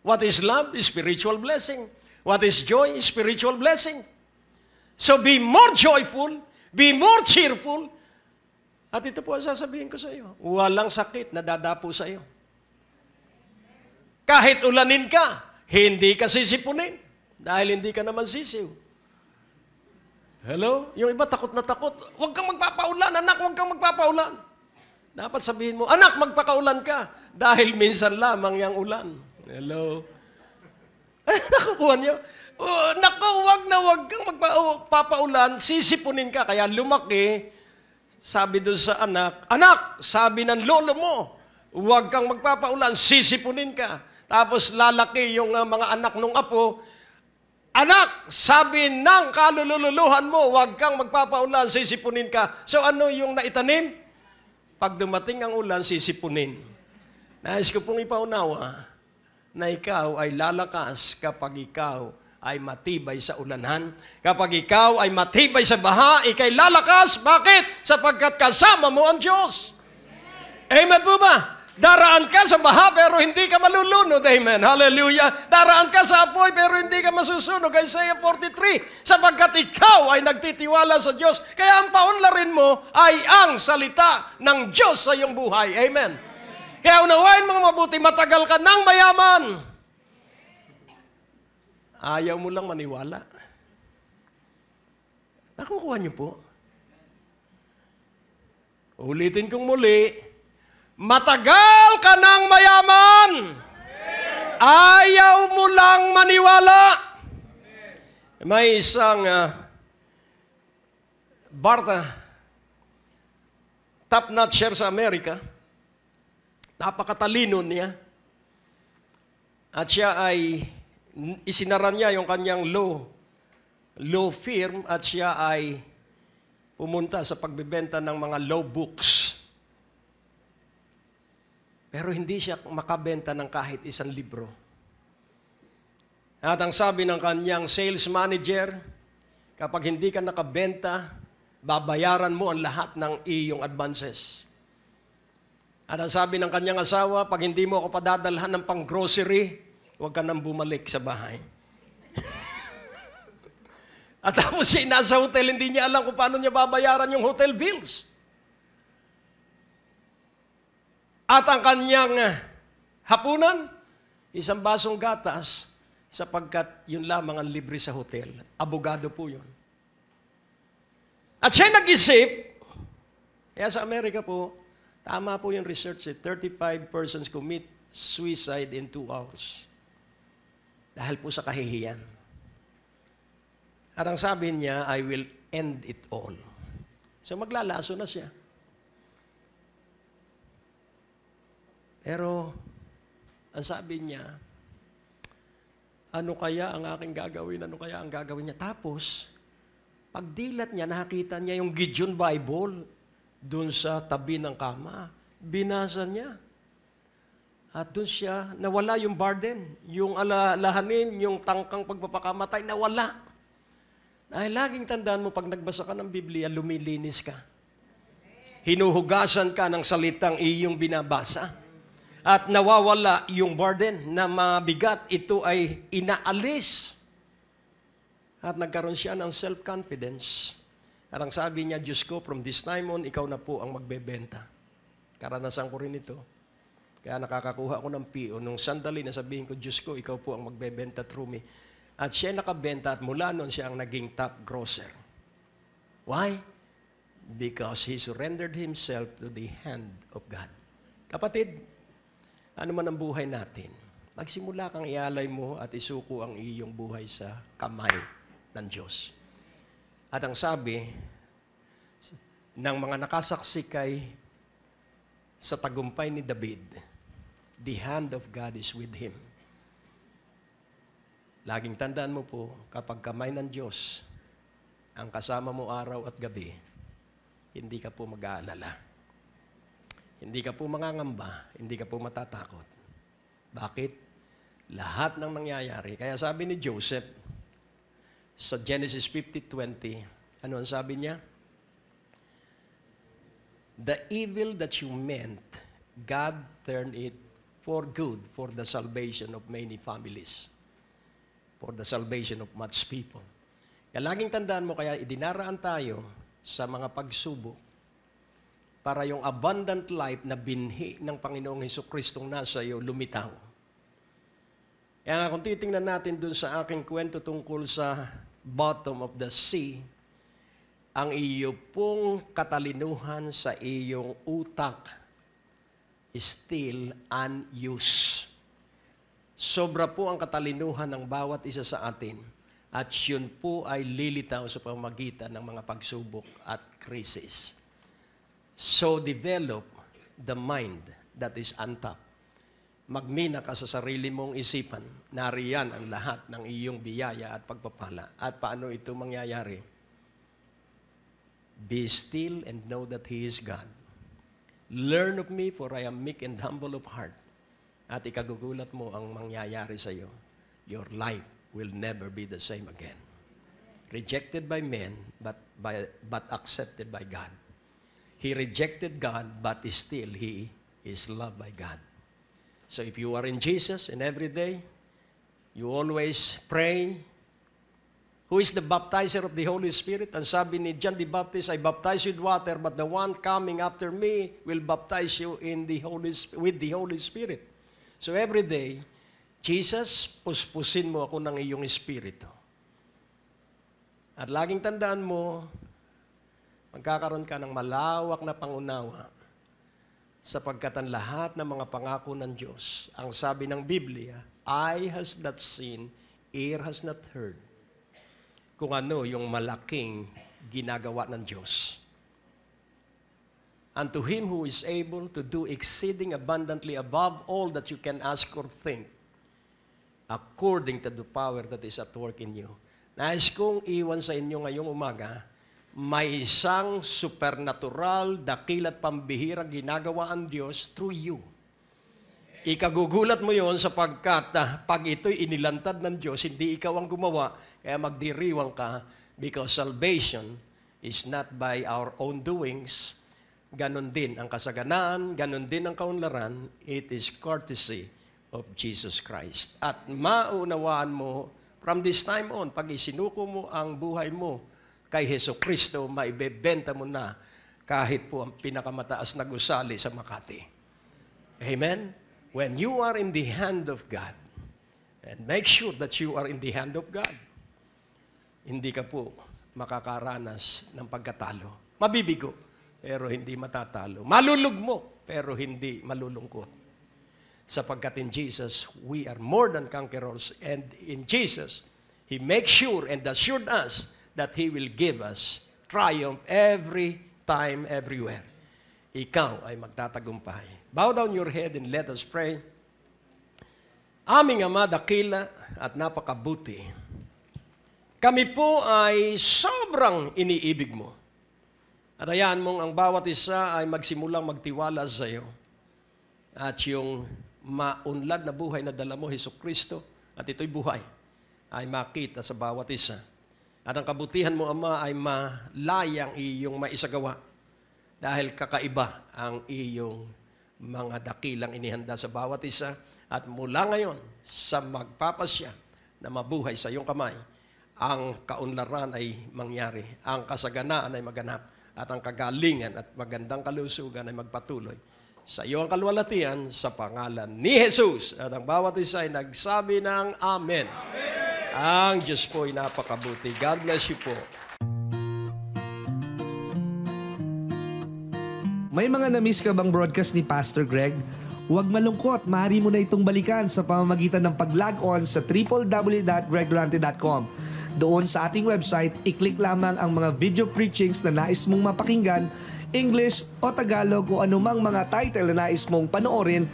What is love? Spiritual blessing. What is joy? Spiritual blessing. So, be more joyful, be more cheerful. At ito po ang sasabihin ko sa iyo, walang sakit na dadapo sa iyo. Kahit ulanin ka, hindi ka sisipunin dahil hindi ka naman sisiw. Hello? Yung iba takot na takot. Huwag kang magpapaulan, anak, huwag kang magpapaulan. Dapat sabihin mo, anak, magpakaulan ka dahil minsan lamang yung ulan. Hello? Nakukuha niyo? Oh, naku, huwag kang magpapaulan, sisipunin ka. Kaya lumaki, sabi doon sa anak, anak, sabi ng lolo mo, huwag kang magpapaulan, sisipunin ka. Tapos lalaki yung mga anak ng apo, anak, sabi ng kalululuhan mo, huwag kang magpapaulan, sisipunin ka. So ano yung naitanim? Pag dumating ang ulan, sisipunin. Nais ko pong ipaunawa na ikaw ay lalakas kapag ikaw ay matibay sa ulanan. Kapag ikaw ay matibay sa baha, ikay lalakas. Bakit? Sapagkat kasama mo ang Diyos. Amen po ba? Daraan ka sa baha pero hindi ka malulunod. Amen. Hallelujah. Daraan ka sa apoy pero hindi ka masusunog. Isaiah 43. Sapagkat ikaw ay nagtitiwala sa Diyos. Kaya ang paunlarin mo ay ang salita ng Diyos sa iyong buhay. Amen. Kaya unawain mga mabuti, matagal ka ng mayaman. Ayaw mo lang maniwala. Nakukuha niyo po? Ulitin kong muli. Matagal ka ng mayaman. Ayaw mo lang maniwala. May isang top-notcher sa Amerika. Napakatalino niya. At siya ay, isinaran niya yung kanyang law firm at siya ay pumunta sa pagbibenta ng mga law books. Pero hindi siya makabenta ng kahit isang libro. At ang sabi ng kanyang sales manager, kapag hindi ka nakabenta, babayaran mo ang lahat ng iyong advances. At ang sabi ng kanyang asawa, pag hindi mo ako padadalhan ng pang-grocery, huwag ka nang bumalik sa bahay. At tapos siya nasa hotel, hindi niya alam kung paano niya babayaran yung hotel bills. At ang kanyang hapunan, isang basong gatas, sapagkat yun lamang ang libre sa hotel. Abogado po yun. At siya nag-isip, kaya sa Amerika po, tama po yung research, 35 persons commit suicide in 2 hours. Dahil po sa kahihiyan. At ang sabi niya, I will end it all. So maglalaso na siya. Pero, ang sabi niya, ano kaya ang aking gagawin? Ano kaya ang gagawin niya? Tapos, pagdilat niya, nakita niya yung Gideon Bible dun sa tabi ng kama. Binasa niya. At dun siya, nawala yung burden, yung alalahanin, yung tangkang pagpapakamatay, nawala. Dahil laging tandaan mo, pag nagbasa ka ng Biblia, lumilinis ka. Hinuhugasan ka ng salitang iyong binabasa. At nawawala yung burden na mabigat, ito ay inaalis. At nagkaroon siya ng self-confidence. At ang sabi niya, Diyos ko, from this time on, ikaw na po ang magbebenta. Karanasan ko rin ito. Kaya nakakakuha ko ng PO. Nung sandali na sabihin ko, Diyos ko, ikaw po ang magbebenta through me. At siya nakabenta at mula noon siya ang naging top grosser. Why? Because he surrendered himself to the hand of God. Kapatid, ano man ang buhay natin, magsimula kang ialay mo at isuko ang iyong buhay sa kamay ng Diyos. At ang sabi ng mga nakasaksi kay sa tagumpay ni David, the hand of God is with him. Laging tandaan mo po, kapag kamay ng Diyos, ang kasama mo araw at gabi, hindi ka po mag-aalala. Hindi ka po mangangamba, hindi ka po matatakot. Bakit? Lahat ng nangyayari. Kaya sabi ni Joseph, sa Genesis 50:20, ano ang sabi niya? The evil that you meant, God turned it for good, for the salvation of many families. For the salvation of much people. Kaya laging tandaan mo, kaya idinaraan tayo sa mga pagsubok para yung abundant life na binhi ng Panginoong Hesukristong nasa iyo lumitaw. Kaya nga kung titingnan natin dun sa aking kwento tungkol sa bottom of the sea, ang iyo pong katalinuhan sa iyong utak is still unused. Sobra po ang katalinuhan ng bawat isa sa atin at yun po ay lilitaw sa pamamagitan ng mga pagsubok at krisis. So develop the mind that is untapped. Magmina ka sa sarili mong isipan. Nariyan ang lahat ng iyong biyaya at pagpapala. At paano ito mangyayari? Be still and know that He is God. Learn of me, for I am meek and humble of heart. At ikagugulat mo ang mangyayari sa iyo. Your life will never be the same again. Rejected by men, but accepted by God. He rejected God, but still He is loved by God. So if you are in Jesus and every day, you always pray, who is the baptizer of the Holy Spirit? Ang sabi ni John the Baptist, I baptize with water, but the one coming after me will baptize you with the Holy Spirit. So every day, Jesus, puspusin mo ako ng iyong Espiritu. At laging tandaan mo, magkakaroon ka ng malawak na pangunawa sapagkat ang lahat ng mga pangako ng Diyos, ang sabi ng Biblia, eye has not seen, ear has not heard, kung ano yung malaking ginagawa ng Diyos. And to Him who is able to do exceeding abundantly above all that you can ask or think, according to the power that is at work in you. Nais kong iwan sa inyo ngayong umaga, may isang supernatural, dakilat pambihirang ginagawa ang Diyos through you. Ikagugulat mo yon sapagkat pag ito'y inilantad ng Diyos, hindi ikaw ang gumawa, kaya magdiriwang ka because salvation is not by our own doings. Ganon din ang kasaganaan, ganon din ang kaunlaran, it is courtesy of Jesus Christ. At maunawaan mo, from this time on, pag isinuko mo ang buhay mo kay Hesus Kristo, maibebenta mo na kahit po ang pinakamataas na gusali sa Makati. Amen? When you are in the hand of God, and make sure that you are in the hand of God, hindi ka po makakaranas ng pagkatalo. Mabibigo, pero hindi matatalo. Malulugmok, pero hindi malulungkot. Sapagkat in Jesus, we are more than conquerors, and in Jesus, He makes sure and assured us that He will give us triumph every time, everywhere. Ikaw ay magtatagumpay. Bow down your head and let us pray. Aming Ama, dakila at napakabuti, kami po ay sobrang iniibig mo. At hayaan mong ang bawat isa ay magsimulang magtiwala sa iyo. At yung maunlad na buhay na dala mo, Hesus Kristo, at ito'y buhay, ay makita sa bawat isa. At ang kabutihan mo, Ama, ay malayang iyong maisagawa. Dahil kakaiba ang iyong mga dakilang inihanda sa bawat isa. At mula ngayon, sa magpapasya na mabuhay sa iyong kamay, ang kaunlaran ay mangyari, ang kasaganaan ay maganap, at ang kagalingan at magandang kalusugan ay magpatuloy. Sa iyo ang kalwalatian, sa pangalan ni Jesus. At ang bawat isa ay nagsabi ng Amen. Amen. Ang Diyos po ay napakabuti. God bless you po. May mga na-miss ka bang broadcast ni Pastor Greg? Huwag malungkot, maaari mo na itong balikan sa pamamagitan ng pag-log-on sa www.greggurante.com. Doon sa ating website, i-click lamang ang mga video preachings na nais mong mapakinggan, English o Tagalog o anumang mga title na nais mong panoorin,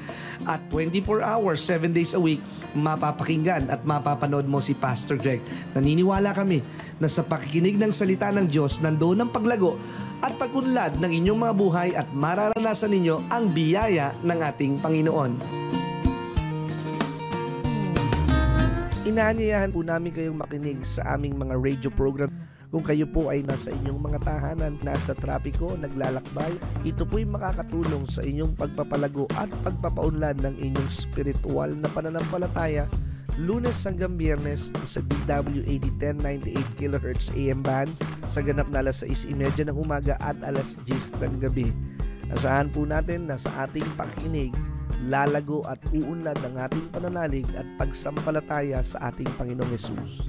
at 24 hours, 7 days a week, mapapakinggan at mapapanood mo si Pastor Greg. Naniniwala kami na sa pakikinig ng salita ng Diyos, nandoon ang paglago at pag-unlad ng inyong mga buhay at mararanasan ninyo ang biyaya ng ating Panginoon. Inaanyayahan po namin kayong makinig sa aming mga radio program. Kung kayo po ay nasa inyong mga tahanan, nasa trapiko, naglalakbay, ito po'y makakatulong sa inyong pagpapalago at pagpapaunlad ng inyong spiritual na pananampalataya, Lunes hanggang Biyernes sa DWAD 1098 kHz AM band sa ganap na alas 6:30 ng umaga at alas 10 ng gabi. Asahan po natin na sa ating pakikinig, lalago at uunlad ang ating pananalig at pagsampalataya sa ating Panginoong Hesus.